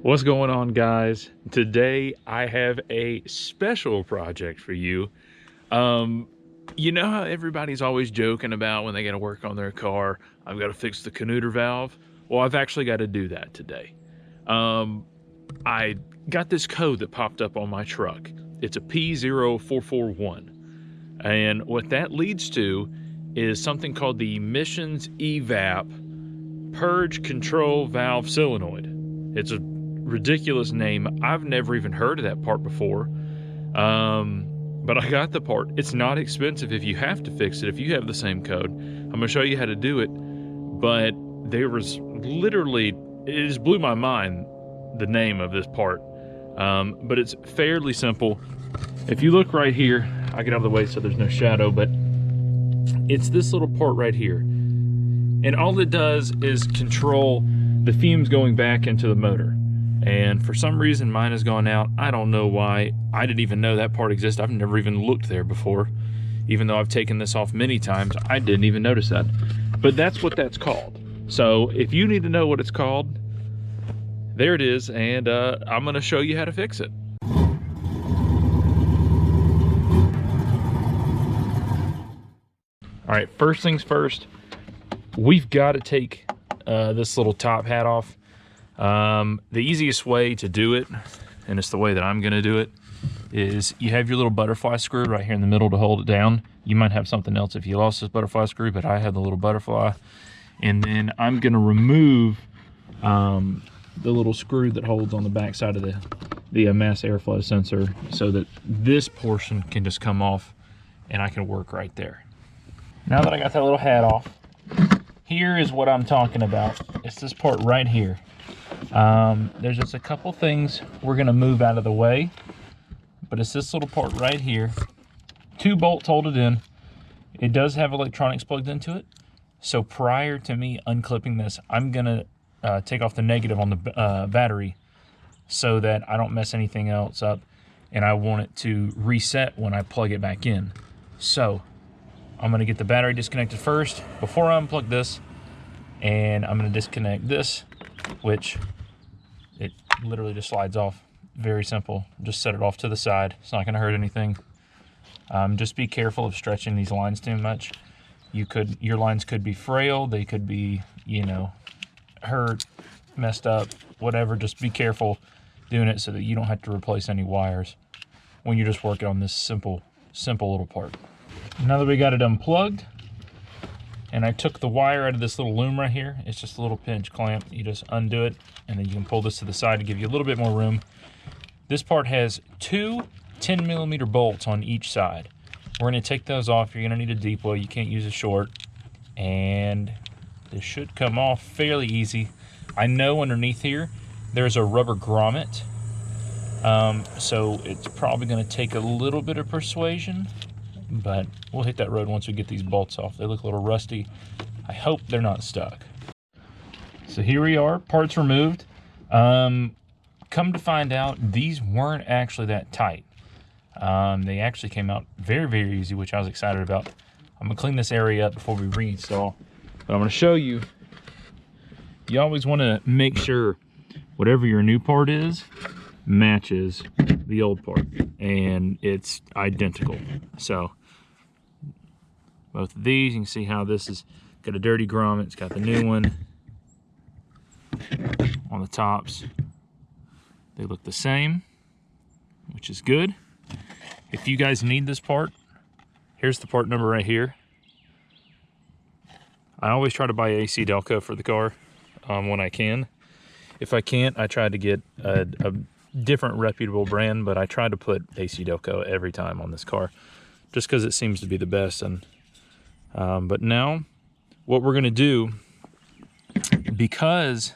What's going on, guys? Today I have a special project for you. You know how everybody's always joking about when they got to work on their car, I've got to fix the Canuter valve? Well, I've actually got to do that today. I got this code that popped up on my truck. It's a P0441. And what that leads to is something called the emissions evap purge control valve solenoid. It's a ridiculous name. I've never even heard of that part before. But I got the part. It's not expensive if you have to fix it, if you have the same code. I'm gonna show you how to do it. But there was literally, it just blew my mind, the name of this part. But it's fairly simple. If you look right here, I get out of the way so there's no shadow, but it's this little part right here. And all it does is control the fumes going back into the motor. And for some reason mine has gone out. I don't know why. I didn't even know that part existed. I've never even looked there before. Even though I've taken this off many times, I didn't even notice that. But that's what that's called. So if you need to know what it's called, there it is, and I'm gonna show you how to fix it. All right, first things first, we've got to take this little top hat off. The easiest way to do it, and it's the way that I'm gonna do it, is you have your little butterfly screw right here in the middle to hold it down. You might have something else if you lost this butterfly screw, but I have the little butterfly. And then I'm gonna remove the little screw that holds on the back side of the mass airflow sensor, so that this portion can just come off and I can work right there. Now that I got that little hat off, here is what I'm talking about. It's this part right here. There's just a couple things we're gonna move out of the way, but it's this little part right here. 2 bolts hold it in. It does have electronics plugged into it. So prior to me unclipping this, I'm gonna take off the negative on the battery so that I don't mess anything else up, and I want it to reset when I plug it back in. So I'm gonna get the battery disconnected first before I unplug this, and I'm gonna disconnect this, which it literally just slides off. Very simple. Just set it off to the side. It's not gonna hurt anything. Just be careful of stretching these lines too much. Your lines could be frail, they could be, you know, hurt, messed up, whatever. Just be careful doing it so that you don't have to replace any wires when you're just working on this simple little part. Now that we got it unplugged, and I took the wire out of this little loom right here, it's just a little pinch clamp. You just undo it, and then you can pull this to the side to give you a little bit more room. This part has 2 10mm bolts on each side. We're gonna take those off. You're gonna need a deep well, you can't use a short, and this should come off fairly easy. I know underneath here there's a rubber grommet, so it's probably gonna take a little bit of persuasion, but we'll hit that road once we get these bolts off. They look a little rusty. I hope they're not stuck. So here we are, parts removed. Come to find out, these weren't actually that tight. They actually came out very, very easy, which I was excited about. I'm gonna clean this area up before we reinstall, but I'm gonna show you. You always wanna make sure whatever your new part is matches the old part, and it's identical. So both of these, you can see how this has got a dirty grommet. It's got the new one on the tops. They look the same, which is good. If you guys need this part, here's the part number right here. I always try to buy AC Delco for the car when I can. If I can't, I try to get a different reputable brand, but I try to put AC Delco every time on this car just because it seems to be the best. And but now what we're gonna do, because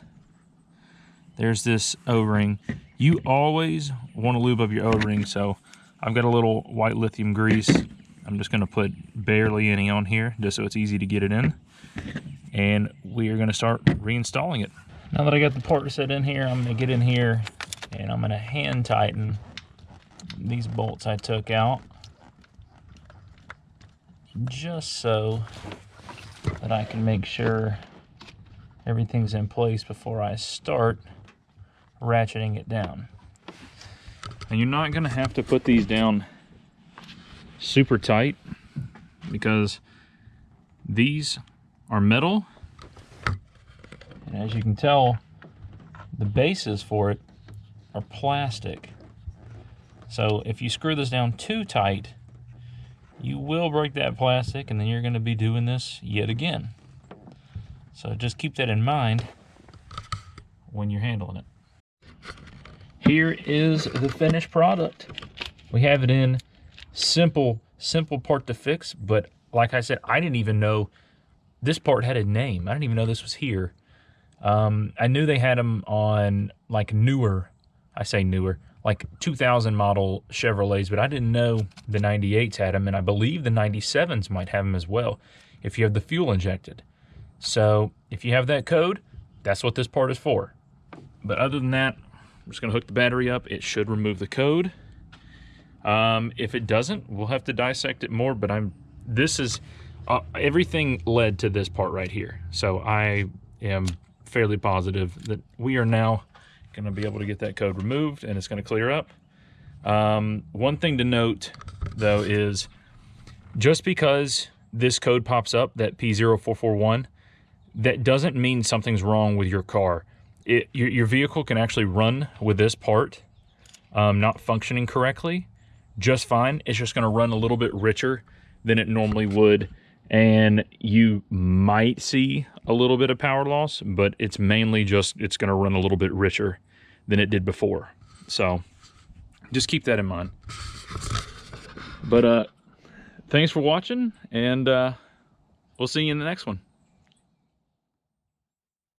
there's this O-ring, you always want to lube up your O-ring. So I've got a little white lithium grease. I'm just gonna put barely any on here just so it's easy to get it in, and we are gonna start reinstalling it. Now that I got the part set in here, I'm gonna get in here and I'm gonna hand tighten these bolts I took out, just so that I can make sure everything's in place before I start ratcheting it down. And you're not going to have to put these down super tight because these are metal. And as you can tell, the bases for it are plastic. So if you screw this down too tight, you will break that plastic, and then you're going to be doing this yet again. So just keep that in mind when you're handling it. Here is the finished product. We have it in simple part to fix, but like I said, I didn't even know this part had a name. I didn't even know this was here. I knew they had them on like newer, I say newer, like 2000 model Chevrolets, but I didn't know the 98s had them, and I believe the 97s might have them as well if you have the fuel injected. So if you have that code, that's what this part is for. But other than that, I'm just gonna hook the battery up. It should remove the code. If it doesn't, we'll have to dissect it more, but everything led to this part right here. So I am fairly positive that we are now going to be able to get that code removed, and it's going to clear up. One thing to note though is just because this code pops up, that P0441, that doesn't mean something's wrong with your car. Your vehicle can actually run with this part not functioning correctly just fine. It's just going to run a little bit richer than it normally would, and you might see a little bit of power loss, but it's mainly just it's going to run a little bit richer than it did before. So just keep that in mind. But thanks for watching, and we'll see you in the next one.